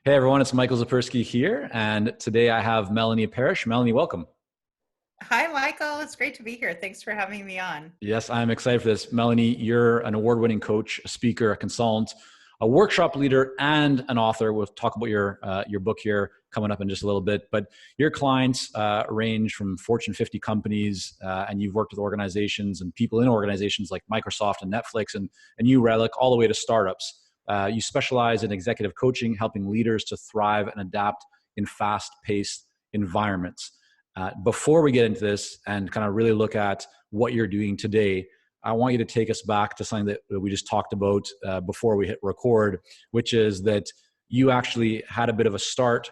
Hey everyone, it's Michael Zapersky here, and today I have Melanie Parish. Melanie, welcome. Hi, Michael. It's great to be here. Thanks for having me on. Yes, I'm excited for this. Melanie, you're an award-winning coach, a speaker, a consultant, a workshop leader, and an author. We'll talk about your book here coming up in just a little bit. But your clients range from Fortune 50 companies, and you've worked with organizations and people in organizations like Microsoft and Netflix and New Relic, all the way to startups. You specialize in executive coaching, helping leaders to thrive and adapt in fast-paced environments. Before we get into this and kind of really look at what you're doing today, I want you to take us back to something that we just talked about before we hit record, which is that you actually had a bit of a start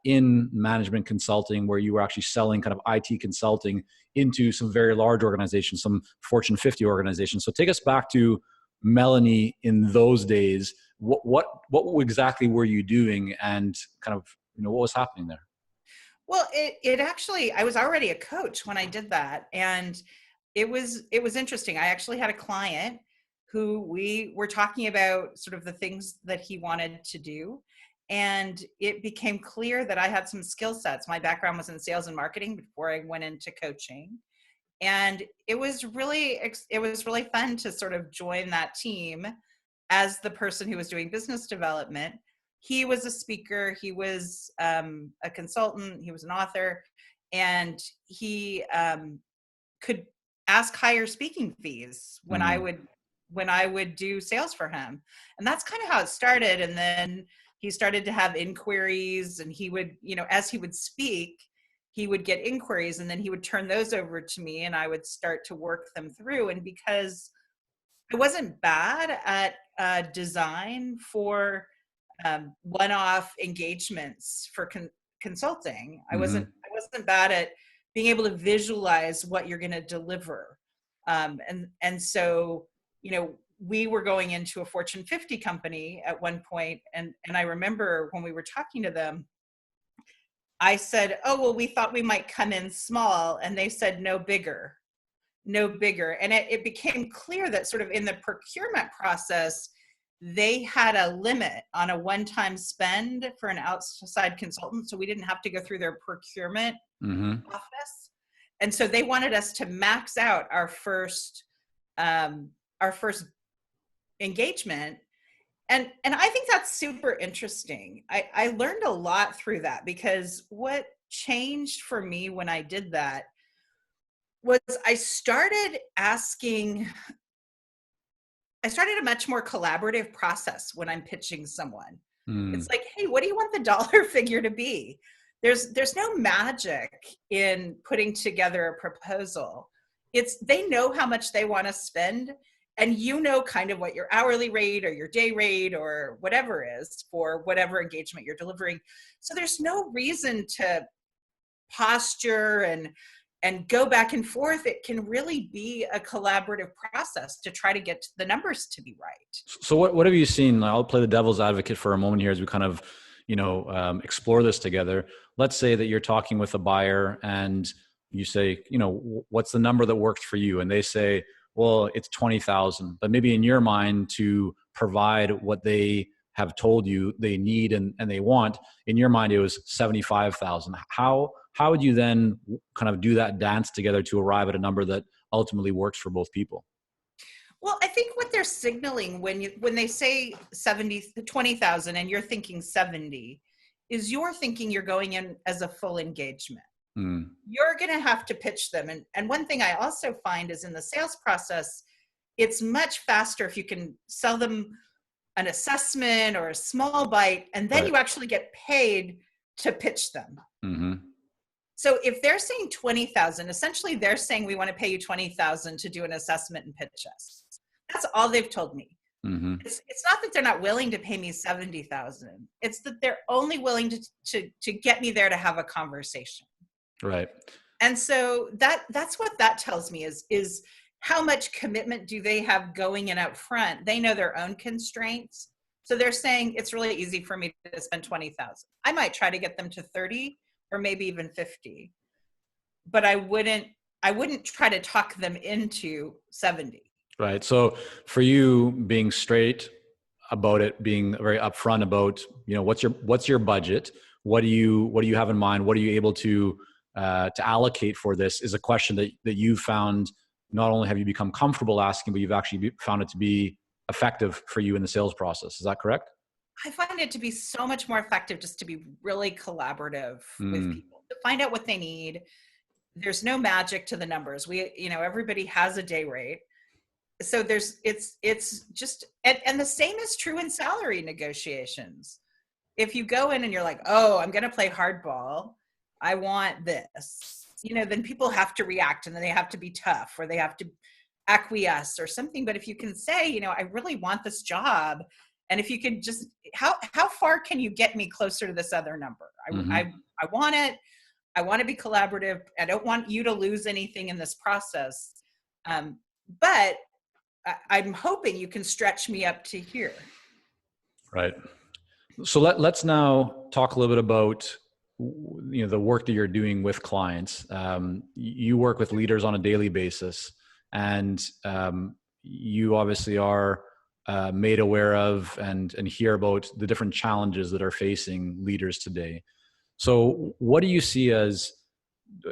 in management consulting where you were actually selling kind of IT consulting into some very large organizations, some Fortune 50 organizations. So take us back to Melanie in those days. What exactly were you doing, and kind of what was happening there? Well, it actually, I was already a coach when I did that. And it was interesting. I actually had a client who we were talking about sort of the things that he wanted to do. And it became clear that I had some skill sets. My background was in sales and marketing before I went into coaching. And it was really fun to sort of join that team as the person who was doing business development. He was a speaker, he was a consultant, he was an author, and he could ask higher speaking fees Mm, when I would do sales for him. And that's kind of how it started. And then he started to have inquiries, and he would, as he would speak, he would get inquiries, and then he would turn those over to me and I would start to work them through. And because I wasn't bad at design for one-off engagements for consulting. I wasn't hmm I wasn't bad at being able to visualize what you're going to deliver, and so we were going into a Fortune 50 company at one point, and I remember when we were talking to them, I said, "Oh well, we thought we might come in small," and they said, "No bigger." No bigger. And it became clear that sort of in the procurement process, they had a limit on a one-time spend for an outside consultant. So we didn't have to go through their procurement hmm office. And so they wanted us to max out um, our first engagement. And I think that's super interesting. I learned a lot through that, because what changed for me when I did that was I started a much more collaborative process when I'm pitching someone. It's Mm, like, hey, what do you want the dollar figure to be? There's no magic in putting together a proposal. It's they know how much they want to spend, and kind of what your hourly rate or your day rate or whatever is for whatever engagement you're delivering. So there's no reason to posture and go back and forth. It can really be a collaborative process to try to get the numbers to be right. so what have you seen? I'll play the devil's advocate for a moment here as we kind of, explore this together. Let's say that you're talking with a buyer and you say, what's the number that works for you? And they say, well, it's 20,000. But maybe in your mind, to provide what they have told you they need and they want, in your mind, it was 75,000. How would you then kind of do that dance together to arrive at a number that ultimately works for both people? Well, I think what they're signaling when they say 20,000 and you're thinking 70, is you're thinking you're going in as a full engagement. Mm, You're going to have to pitch them. And one thing I also find is in the sales process, it's much faster if you can sell them an assessment or a small bite, and then right. you actually get paid to pitch them. hmm So if they're saying 20,000, essentially they're saying we want to pay you 20,000 to do an assessment and pitch us. That's all they've told me. hmm It's not that they're not willing to pay me 70,000. It's that they're only willing to get me there to have a conversation. Right. And so that's what that tells me is how much commitment do they have going in up front? They know their own constraints. So they're saying it's really easy for me to spend 20,000. I might try to get them to 30 or maybe even 50, but I wouldn't try to talk them into 70. Right. So for you being straight about it being very upfront about, what's your budget? What do you have in mind? What are you able to allocate for this is a question that you found, not only have you become comfortable asking, but you've actually found it to be effective for you in the sales process. Is that correct? I find it to be so much more effective just to be really collaborative with Mm, people, to find out what they need. There's no magic to the numbers. Everybody has a day rate. So it's just, and the same is true in salary negotiations. If you go in and you're like, oh, I'm going to play hardball, I want this, then people have to react, and then they have to be tough, or they have to acquiesce or something. But if you can say, I really want this job, and if you could just, how far can you get me closer to this other number? mm-hmm. I want it. I want to be collaborative. I don't want you to lose anything in this process. But I'm hoping you can stretch me up to here. Right. So let's now talk a little bit about the work that you're doing with clients. You work with leaders on a daily basis, and you obviously are made aware of and hear about the different challenges that are facing leaders today. So what do you see as,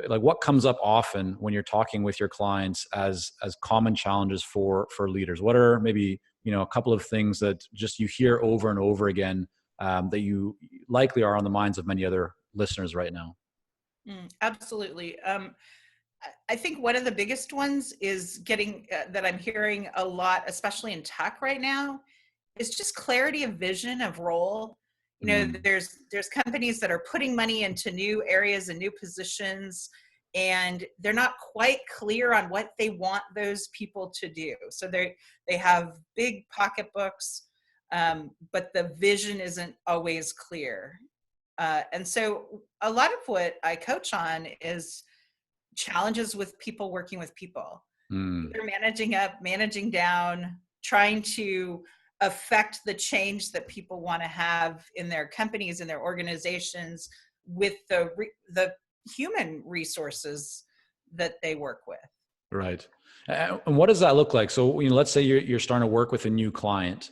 like, what comes up often when you're talking with your clients as common challenges for leaders? What are maybe a couple of things that just you hear over and over again, that you likely are on the minds of many other listeners right now? Absolutely. I think one of the biggest ones is getting that I'm hearing a lot, especially in tech right now, is just clarity of vision of role. Mm, There's companies that are putting money into new areas and new positions, and they're not quite clear on what they want those people to do. So they have big pocketbooks, but the vision isn't always clear. And so a lot of what I coach on is challenges with people working with people. mm, They're managing up, managing down, trying to affect the change that people want to have in their companies, in their organizations, with the human resources that they work with. right. And what does that look like? So, let's say you're starting to work with a new client.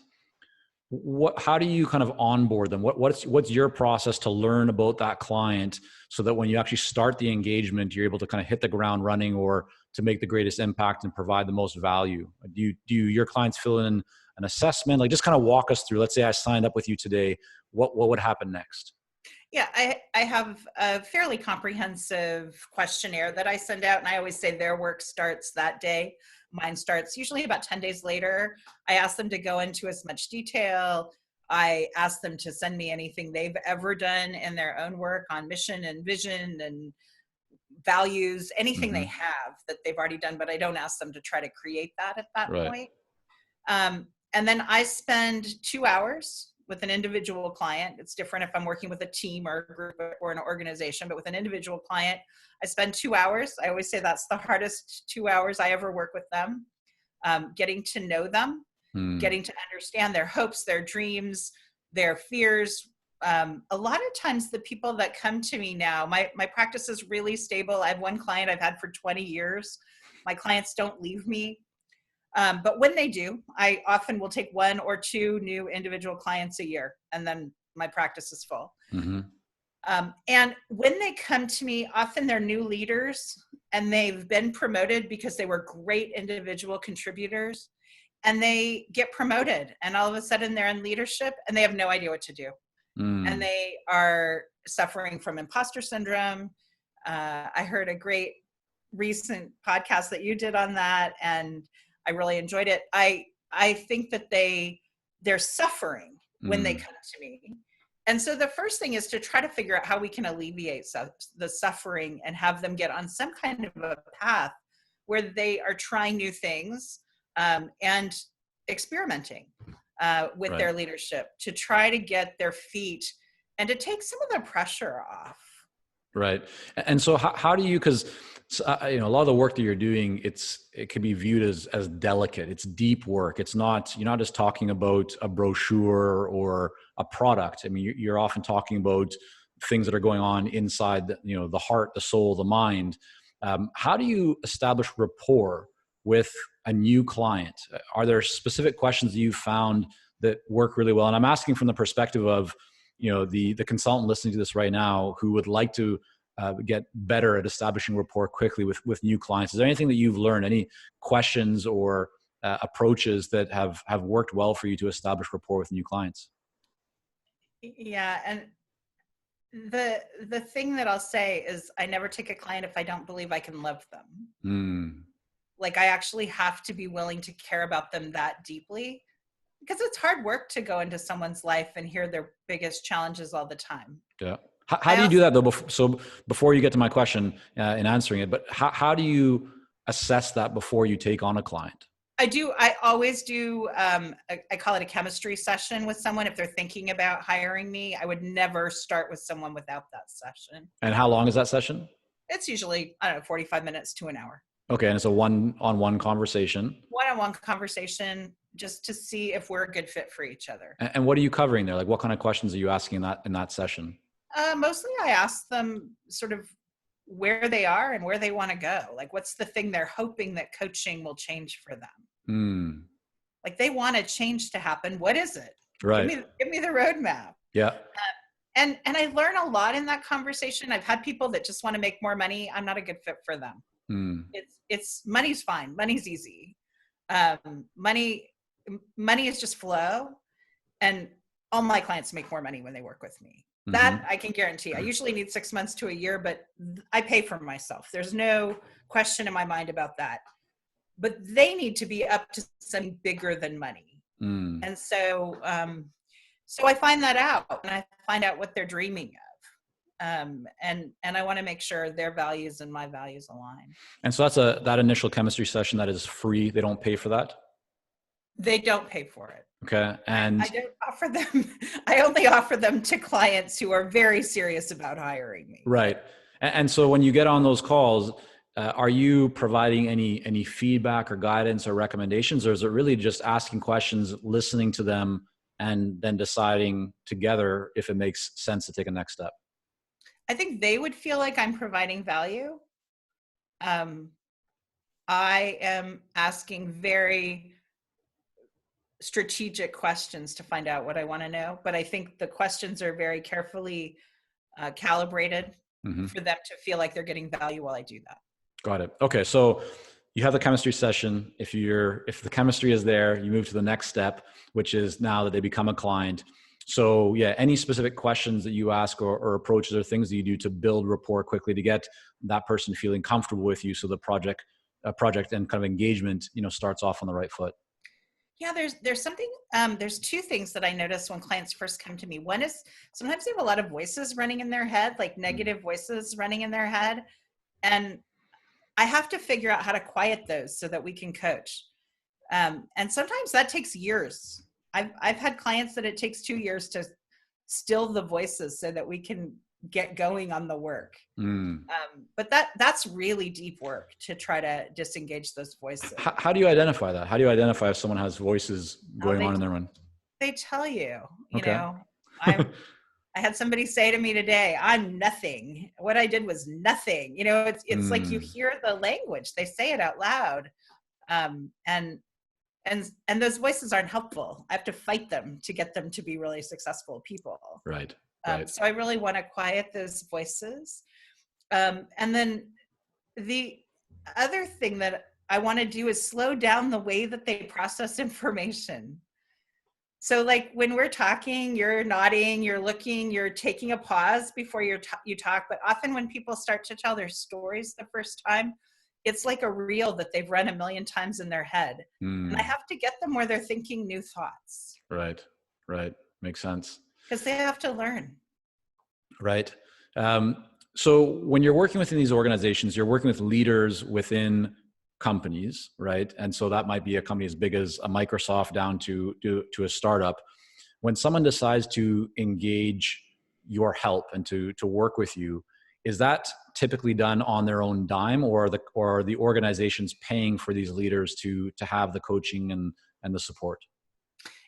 How do you kind of onboard them? What's your process to learn about that client, so that when you actually start the engagement, you're able to kind of hit the ground running, or to make the greatest impact and provide the most value? Do your clients fill in an assessment? Like, just kind of walk us through. Let's say I signed up with you today. What would happen next? Yeah, I have a fairly comprehensive questionnaire that I send out, and I always say their work starts that day. Mine starts usually about 10 days later. I ask them to go into as much detail. I ask them to send me anything they've ever done in their own work on mission and vision and values, anything they Mm-hmm. have that they've already done, but I don't ask them to try to create that at that Right. point. And then I spend 2 hours with an individual client. It's different if I'm working with a team or a group or an organization, but with an individual client, I spend 2 hours. I always say that's the hardest 2 hours I ever work with them, getting to know them, Mm, getting to understand their hopes, their dreams, their fears. A lot of times the people that come to me now, my practice is really stable. I have one client I've had for 20 years. My clients don't leave me. But when they do, I often will take one or two new individual clients a year, and then my practice is full. mm-hmm. And when they come to me, often they're new leaders, and they've been promoted because they were great individual contributors, and they get promoted, and all of a sudden they're in leadership and they have no idea what to do. And Mm, they are suffering from imposter syndrome. I heard a great recent podcast that you did on that, and I really enjoyed it. I think that they're suffering when they mm, come to me. And so the first thing is to try to figure out how we can alleviate the suffering and have them get on some kind of a path where they are trying new things, and experimenting with right. their leadership, to try to get their feet and to take some of the pressure off. Right. And so how do you, because a lot of the work that you're doing, it can be viewed as delicate. It's deep work. You're not just talking about a brochure or a product. I mean, you're often talking about things that are going on inside the heart, the soul, the mind. How do you establish rapport with a new client? Are there specific questions that you've found that work really well? And I'm asking from the perspective of, the consultant listening to this right now who would like to get better at establishing rapport quickly with new clients. Is there anything that you've learned, any questions or approaches that have worked well for you to establish rapport with new clients? Yeah. And the thing that I'll say is I never take a client if I don't believe I can love them. Mm. Like I actually have to be willing to care about them that deeply, because it's hard work to go into someone's life and hear their biggest challenges all the time. Yeah. How do you do that though? So before you get to my question in answering it, but how do you assess that before you take on a client? I always do, I call it a chemistry session with someone. If they're thinking about hiring me, I would never start with someone without that session. And how long is that session? It's usually, I don't know, 45 minutes to an hour. Okay. And it's a one-on-one conversation. One-on-one conversation, just to see if we're a good fit for each other. And what are you covering there? Like what kind of questions are you asking in that session? Mostly I ask them sort of where they are and where they want to go. Like what's the thing they're hoping that coaching will change for them? Mm. Like they want a change to happen. What is it? Right. Give me the roadmap. Yeah. And I learn a lot in that conversation. I've had people that just want to make more money. I'm not a good fit for them. Mm. It's money's fine. Money's easy. Money is just flow. And all my clients make more money when they work with me. That I can guarantee. I usually need 6 months to a year, but I pay for myself. There's no question in my mind about that. But they need to be up to something bigger than money. Mm. And so, so I find that out, and I find out what they're dreaming of. And I want to make sure their values and my values align. And so that's that initial chemistry session that is free. They don't pay for that? They don't pay for it. Okay. And I don't offer them. I only offer them to clients who are very serious about hiring me. right. And so when you get on those calls, are you providing any feedback or guidance or recommendations, or is it really just asking questions, listening to them, and then deciding together if it makes sense to take a next step? I think they would feel like I'm providing value. I am asking very strategic questions to find out what I want to know, but I think the questions are very carefully calibrated for them to feel like they're getting value while I do that. Got it. Okay. So you have the chemistry session. If the chemistry is there, you move to the next step, which is now that they become a client. So yeah, any specific questions that you ask or approaches or things that you do to build rapport quickly to get that person feeling comfortable with you, so the project and kind of engagement, starts off on the right foot. Yeah, there's something, there's two things that I notice when clients first come to me. One is sometimes they have a lot of voices running in their head, like negative voices running in their head. And I have to figure out how to quiet those so that we can coach. And sometimes that takes years. I've had clients that it takes 2 years to still the voices so that we can get going on the work. But that's really deep work to try to disengage those voices. How do you identify that? How do you identify if someone has voices going on in their mind? They tell you, Okay. I had somebody say to me today, I'm nothing. What I did was nothing. It's like you hear the language, they say it out loud. And those voices aren't helpful. I have to fight them to get them to be really successful people. Right. So I really want to quiet those voices. And then the other thing that I want to do is slow down the way that they process information. So like when we're talking, you're nodding, you're looking, you're taking a pause before you talk. But often when people start to tell their stories the first time, it's like a reel that they've run 1 million times in their head. And I have to get them where they're thinking new thoughts. Right. Makes sense. Because they have to learn. Right. So when you're working within these organizations, you're working with leaders within companies, right? And so that might be a company as big as a Microsoft down to a startup. When someone decides to engage your help and to work with you, is that typically done on their own dime, or are the organizations paying for these leaders to have the coaching and the support?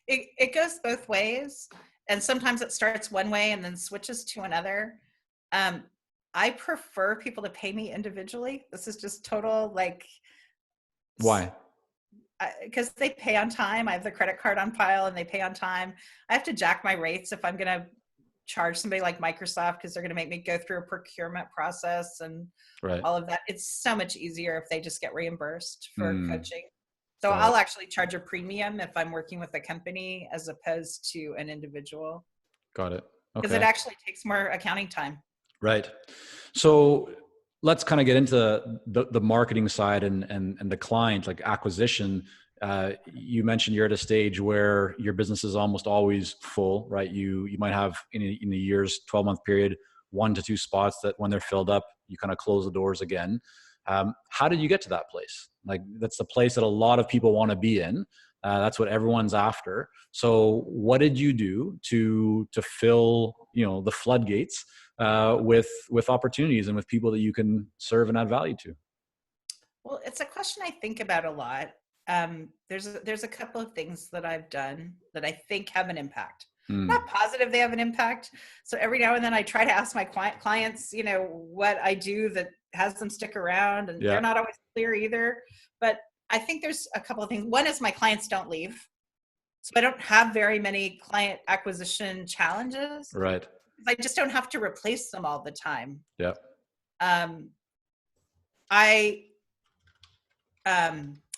It goes both ways. And sometimes it starts one way and then switches to another. I prefer people to pay me individually. This is just total, like. Why? because they pay on time. I have the credit card on file and they pay on time. I have to jack my rates if I'm going to charge somebody like Microsoft, because they're going to make me go through a procurement process and Right. all of that. It's so much easier if they just get reimbursed for coaching. So Got I'll it. actually charge a premium if I'm working with a company as opposed to an individual, Got it. because it Okay. actually takes more accounting time. Right. So let's kind of get into the marketing side and the client, like acquisition. You mentioned you're at a stage where your business is almost always full, right? You might have in a year's 12-month period, 1 to 2 spots that when they're filled up, you kind of close the doors again. How did you get to that place? Like, that's the place that a lot of people want to be in. That's what everyone's after. So what did you do to fill, the floodgates with opportunities and with people that you can serve and add value to? Well, it's a question I think about a lot. There's a couple of things that I've done that I think have an impact. Not positive they have an impact. So every now and then I try to ask my clients, what I do that has them stick around, and they're Yeah. not always clear either. But I think there's a couple of things. One is my clients don't leave. So I don't have very many client acquisition challenges. Right. I just don't have to replace them all the time. Yeah. Um, I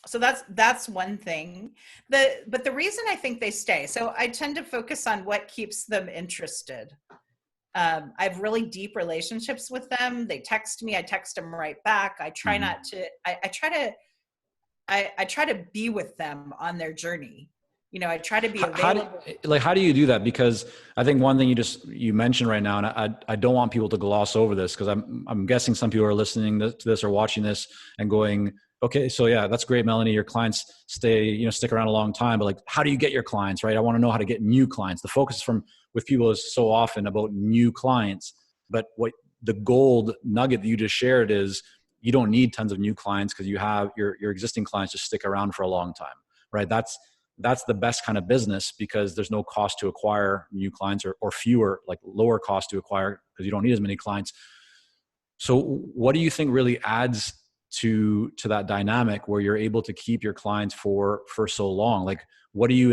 so that's one thing. But the reason I think they stay, so I tend to focus on what keeps them interested. I have really deep relationships with them. They text me, I text them right back. I try not to. I try to be with them on their journey. I try to be available. How do you do that? Because I think one thing you mentioned right now, and I don't want people to gloss over this, because I'm guessing some people are listening to this or watching this and going, okay, so yeah, that's great, Melanie. Your clients stick around a long time, but like, how do you get your clients, right? I want to know how to get new clients. The focus with people is so often about new clients, but what the gold nugget that you just shared is, you don't need tons of new clients, because you have your existing clients just stick around for a long time, right? That's the best kind of business, because there's no cost to acquire new clients, or fewer, like lower cost to acquire, because you don't need as many clients. So what do you think really adds to that dynamic where you're able to keep your clients for so long? Like, what are you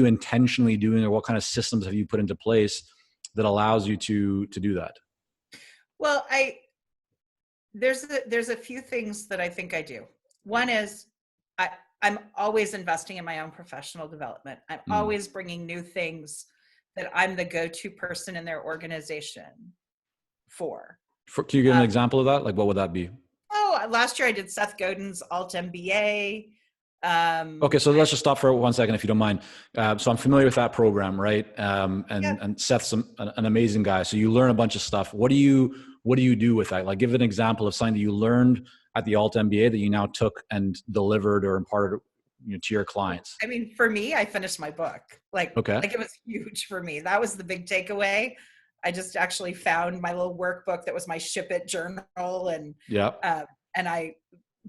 intentionally doing, or what kind of systems have you put into place that allows you to do that? Well, there's a few things that I think I do. One is I'm always investing in my own professional development. I'm always bringing new things that I'm the go-to person in their organization for. Can you give an example of that? Like, what would that be? Last year I did Seth Godin's Alt MBA. Okay, so let's just stop for 1 second, if you don't mind. So I'm familiar with that program, right? And Seth's an amazing guy. So you learn a bunch of stuff. What do you do with that? Like, give an example of something that you learned at the Alt MBA that you now took and delivered or imparted to your clients. I mean, for me, I finished my book. Okay. Like it was huge for me. That was the big takeaway. I just actually found my little workbook that was my Ship It journal, and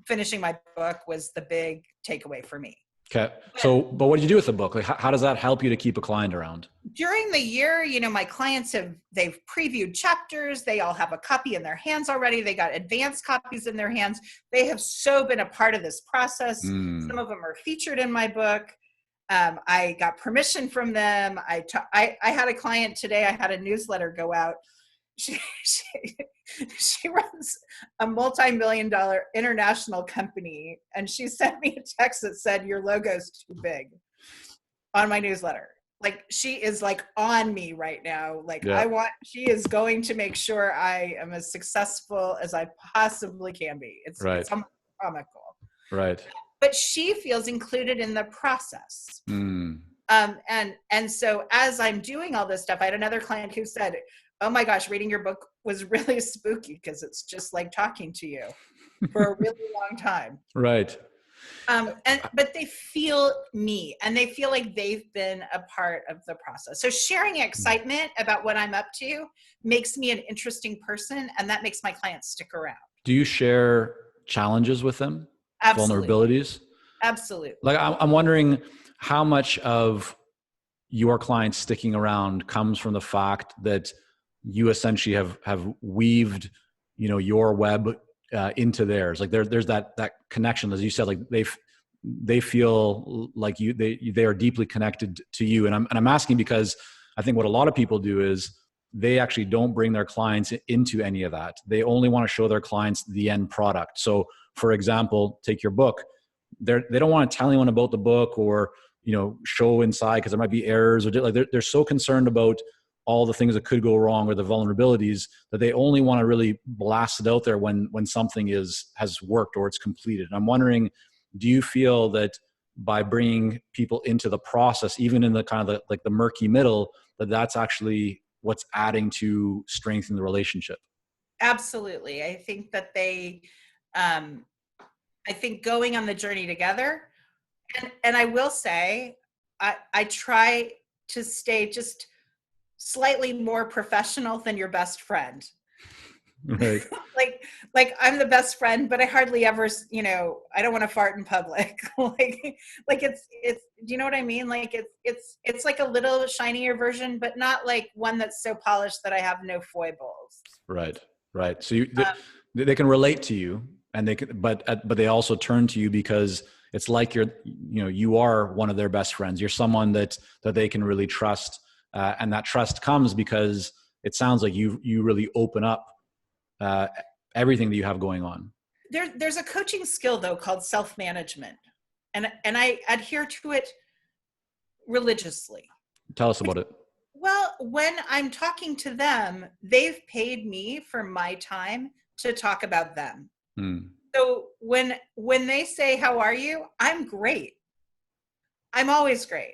finishing my book was the big takeaway for me. Okay. But what did you do with the book? Like, how does that help you to keep a client around? During the year, my clients they've previewed chapters. They all have a copy in their hands already. They got advanced copies in their hands. They have so been a part of this process. Some of them are featured in my book. I got permission from them. I had a client today. I had a newsletter go out. She runs a multi-million-dollar international company, and she sent me a text that said, "Your logo's too big," on my newsletter. Like, she is like on me right now. Like, she is going to make sure I am as successful as I possibly can be. It's almost comical. Right. But she feels included in the process. And so as I'm doing all this stuff, I had another client who said, "Oh my gosh, reading your book was really spooky, because it's just like talking to you for a really long time." Right. But they feel me, and they feel like they've been a part of the process. So sharing excitement about what I'm up to makes me an interesting person, and that makes my clients stick around. Do you share challenges with them? Absolutely. Vulnerabilities? Absolutely. Like, I'm wondering how much of your clients sticking around comes from the fact that you essentially have weaved, your web into theirs. Like, there's that connection, as you said. Like, they feel like they are deeply connected to you. And I'm asking because I think what a lot of people do is they actually don't bring their clients into any of that. They only want to show their clients the end product. So for example, take your book. They don't want to tell anyone about the book or, show inside because there might be errors or like they're so concerned about all the things that could go wrong or the vulnerabilities that they only want to really blast it out there when something has worked or it's completed. And I'm wondering, do you feel that by bringing people into the process, even in the kind of the murky middle, that's actually what's adding to strengthen the relationship? Absolutely. I think that I think going on the journey together, and I will say, I try to stay just slightly more professional than your best friend. Right. like I'm the best friend, but I hardly ever, I don't want to fart in public. like it's, do you know what I mean? Like it's like a little shinier version, but not like one that's so polished that I have no foibles. Right. Right. So they can relate to you and they can, but they also turn to you because it's like you are one of their best friends. You're someone that they can really trust. And that trust comes because it sounds like you really open up everything that you have going on. There's a coaching skill though called self-management, and I adhere to it religiously. Tell us about it. Well, when I'm talking to them, they've paid me for my time to talk about them. So when they say, "How are you?" I'm great. I'm always great.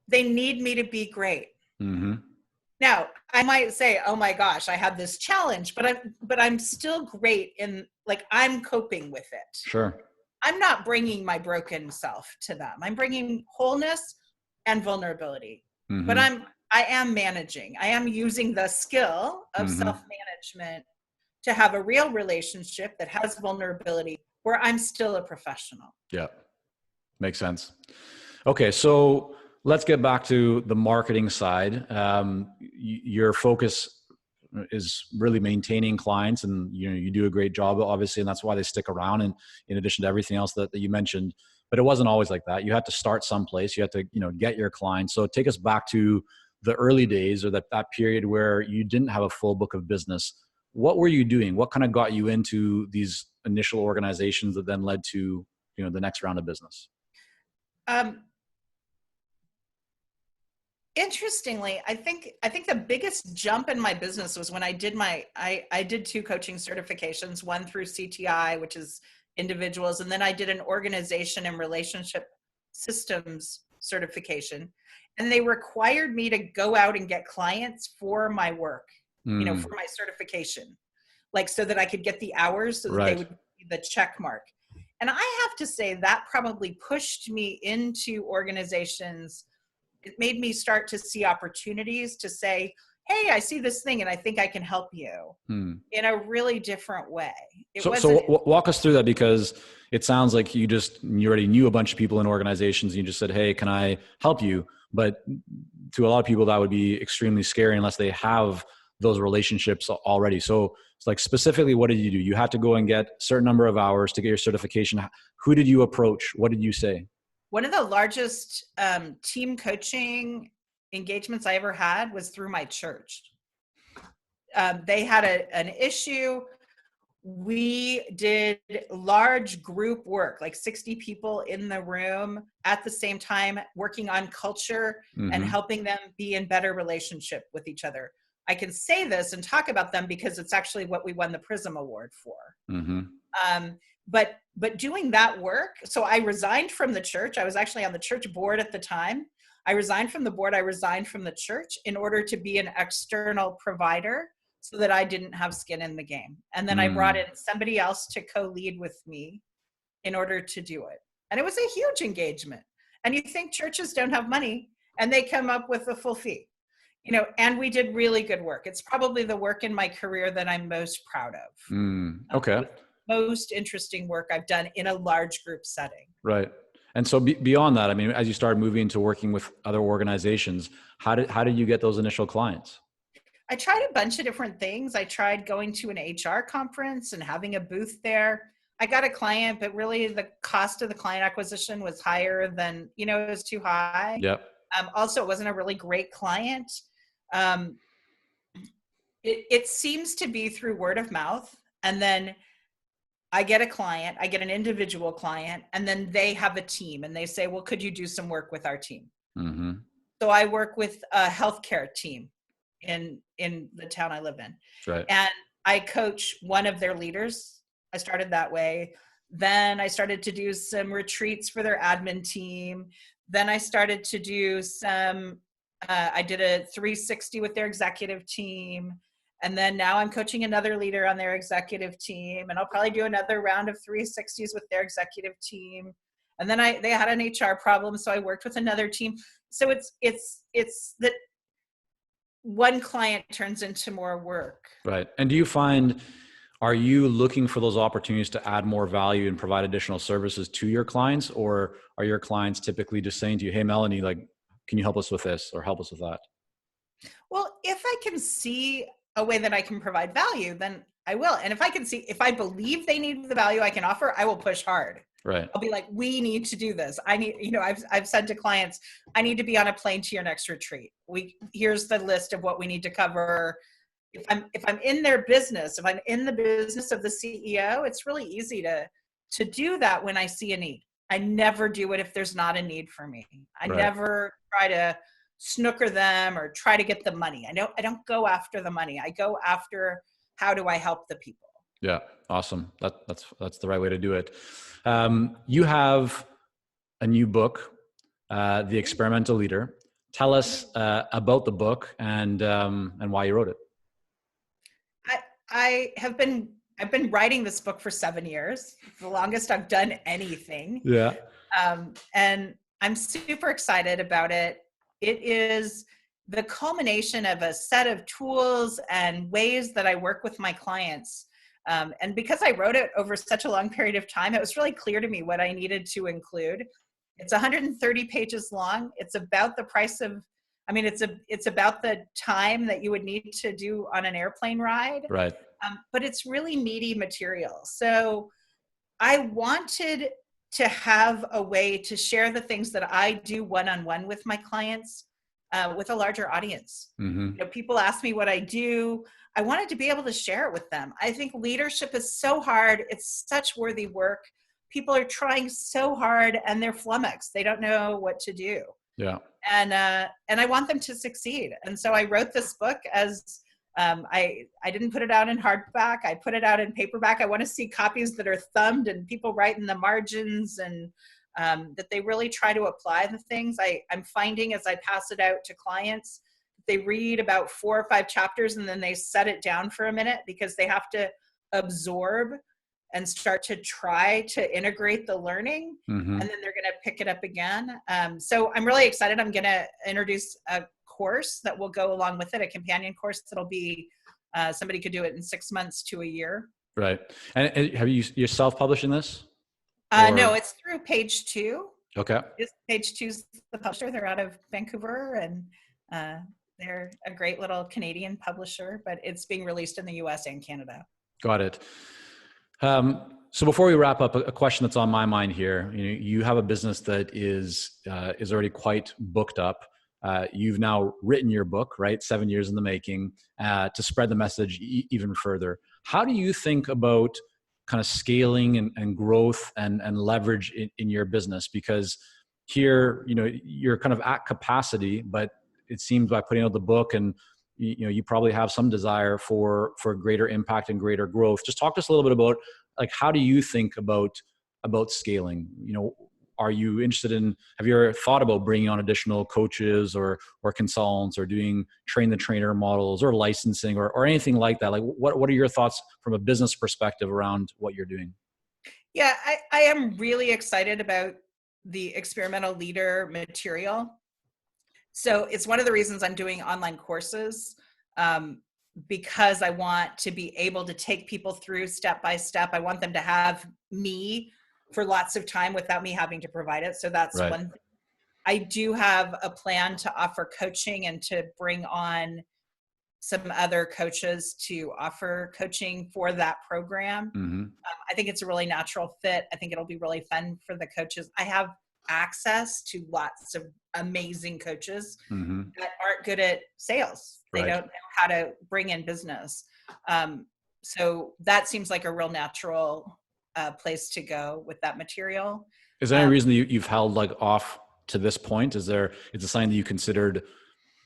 They need me to be great. Mm-hmm. Now, I might say, "Oh my gosh, I had this challenge," but I'm still great in, like, I'm coping with it. Sure. I'm not bringing my broken self to them. I'm bringing wholeness and vulnerability. Mm-hmm. But I am managing. I am using the skill of self-management to have a real relationship that has vulnerability where I'm still a professional. Yeah. Makes sense. Okay. So let's get back to the marketing side. Your focus is really maintaining clients, and you do a great job, obviously, and that's why they stick around. And in addition to everything else that you mentioned, but it wasn't always like that. You had to start someplace. You had to get your clients. So take us back to the early days, or that period where you didn't have a full book of business. What were you doing? What kind of got you into these initial organizations that then led to the next round of business? Interestingly, I think the biggest jump in my business was when I did I did 2 coaching certifications, one through CTI, which is individuals, and then I did an organization and relationship systems certification. And they required me to go out and get clients for my work, for my certification, like so that I could get the hours so that they would be the check mark. And I have to say that probably pushed me into organizations. It made me start to see opportunities to say, "Hey, I see this thing and I think I can help you in a really different way." So walk us through that, because it sounds like you already knew a bunch of people in organizations and you just said, "Hey, can I help you?" But to a lot of people, that would be extremely scary unless they have those relationships already. So it's like, specifically, what did you do? You had to go and get a certain number of hours to get your certification. Who did you approach? What did you say? One of the largest team coaching engagements I ever had was through my church. They had an issue. We did large group work, like 60 people in the room at the same time, working on culture and helping them be in better relationship with each other. I can say this and talk about them because it's actually what we won the Prism Award for. But doing that work, so I resigned from the church. I was actually on the church board at the time. I resigned from the board. I resigned from the church in order to be an external provider so that I didn't have skin in the game. And then I brought in somebody else to co-lead with me in order to do it. And it was a huge engagement. And you think churches don't have money, and they come up with a full fee, and we did really good work. It's probably the work in my career that I'm most proud of. Okay. Most interesting work I've done in a large group setting. Right. And so beyond that, I mean, as you started moving into working with other organizations, how did you get those initial clients? I tried a bunch of different things. I tried going to an HR conference and having a booth there. I got a client, but really the cost of the client acquisition was higher than, it was too high. Yep. Also, it wasn't a really great client. Um, it seems to be through word of mouth. And then I get a client, I get an individual client, and then they have a team and they say, well, could you do some work with our team? Mm-hmm. So I work with a healthcare team in the town I live in. Right. And I coach one of their leaders. I started that way. Then I started to do some retreats for their admin team. Then I started to do I did a 360 with their executive team. And then now I'm coaching another leader on their executive team. And I'll probably do another round of 360s with their executive team. And then they had an HR problem, so I worked with another team. So it's that one client turns into more work. Right. And do you find, are you looking for those opportunities to add more value and provide additional services to your clients? Or are your clients typically just saying to you, hey, Melanie, like, can you help us with this or help us with that? Well, if I can see a way that I can provide value, then I will. And if I believe they need the value I can offer, I will push hard. Right. I'll be like, we need to do this. I need, I've said to clients, I need to be on a plane to your next retreat. Here's the list of what we need to cover. If I'm in their business, if I'm in the business of the CEO, it's really easy to do that when I see a need. I never do it if there's not a need for me. I Right. never try to snooker them or try to get the money. I don't go after the money. I go after, how do I help the people? Yeah. Awesome. That's the right way to do it. You have a new book, The Experimental Leader. Tell us about the book and why you wrote it. I've been writing this book for 7 years, the longest I've done anything. Yeah. And I'm super excited about it. It is the culmination of a set of tools and ways that I work with my clients. And because I wrote it over such a long period of time, it was really clear to me what I needed to include. It's 130 pages long. It's about the price of, it's about the time that you would need to do on an airplane ride. Right. But it's really meaty material. So I wanted to have a way to share the things that I do one-on-one with my clients with a larger audience. Mm-hmm. People ask me what I do. I wanted to be able to share it with them. I think leadership is so hard. It's such worthy work. People are trying so hard and they're flummoxed. They don't know what to do. Yeah. And I want them to succeed. And so I wrote this book as I didn't put it out in hardback. I put it out in paperback. I want to see copies that are thumbed and people write in the margins and that they really try to apply the things. I'm finding as I pass it out to clients, they read about 4 or 5 chapters and then they set it down for a minute because they have to absorb and start to try to integrate the learning. Mm-hmm. And then they're going to pick it up again. So I'm really excited. I'm going to introduce a course that will go along with it, a companion course that'll be, somebody could do it in 6 months to a year. Right. And have you're self-publishing this? No, it's through Page Two. Okay. Page Two's the publisher. They're out of Vancouver and they're a great little Canadian publisher, but it's being released in the US and Canada. Got it. So before we wrap up, a question that's on my mind here, you have a business that is already quite booked up. You've now written your book, right? 7 years in the making, to spread the message even further. How do you think about kind of scaling and growth and leverage in your business? Because here, you're kind of at capacity, but it seems by putting out the book and you probably have some desire for greater impact and greater growth. Just talk to us a little bit about, like, how do you think about scaling? Are you interested in, have you ever thought about bringing on additional coaches or consultants or doing train the trainer models or licensing or anything like that? Like, what are your thoughts from a business perspective around what you're doing? Yeah, I am really excited about the experimental leader material. So it's one of the reasons I'm doing online courses, because I want to be able to take people through step by step. I want them to have me for lots of time without me having to provide it. So that's Right. one thing. I do have a plan to offer coaching and to bring on some other coaches to offer coaching for that program. Mm-hmm. I think it's a really natural fit. I think it'll be really fun for the coaches. I have access to lots of amazing coaches Mm-hmm. that aren't good at sales. They Right. don't know how to bring in business. So that seems like a real natural place to go with that material. Is there any reason that you've held like off to this point? Is it a sign that you considered,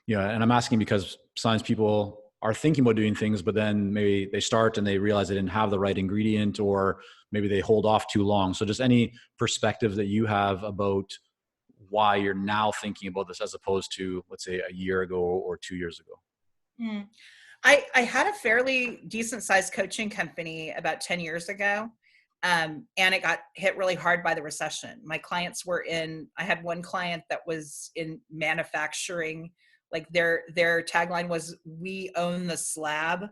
and I'm asking because sometimes people are thinking about doing things, but then maybe they start and they realize they didn't have the right ingredient, or maybe they hold off too long. So just any perspective that you have about why you're now thinking about this as opposed to, let's say, a year ago or 2 years ago. Mm. I had a fairly decent sized coaching company about 10 years ago. And it got hit really hard by the recession. My clients I had one client that was in manufacturing. Like their tagline was, "We own the slab."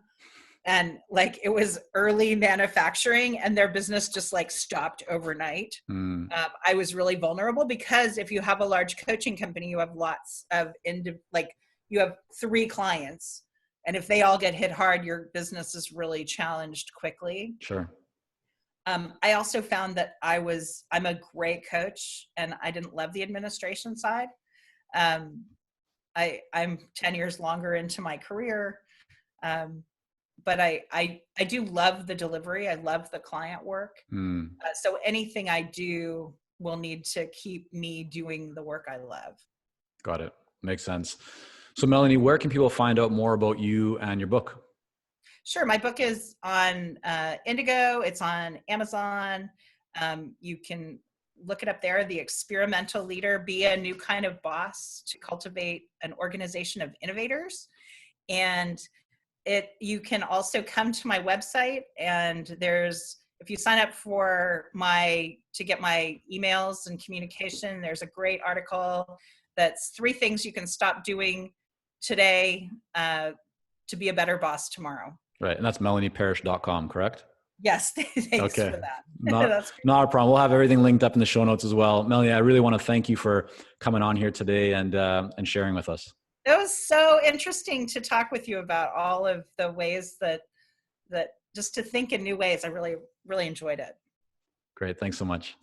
And like it was early manufacturing, and their business just like stopped overnight. Mm. I was really vulnerable because if you have a large coaching company, you have lots of you have 3 clients. And if they all get hit hard, your business is really challenged quickly. Sure. I also found that I'm a great coach, and I didn't love the administration side. I'm 10 years longer into my career. But I do love the delivery. I love the client work. Mm. So anything I do will need to keep me doing the work I love. Got it. Makes sense. So Melanie, where can people find out more about you and your book? Sure. My book is on Indigo. It's on Amazon. You can look it up there. The Experimental Leader, Be a New Kind of Boss to Cultivate an Organization of Innovators. And you can also come to my website, and if you sign up to get my emails and communication, there's a great article that's 3 things you can stop doing today to be a better boss tomorrow. Right. And that's melanieparish.com, correct? Yes. Thanks Okay. for that. Not a problem. We'll have everything linked up in the show notes as well. Melanie, I really want to thank you for coming on here today and sharing with us. It was so interesting to talk with you about all of the ways that just to think in new ways. I really, really enjoyed it. Great. Thanks so much.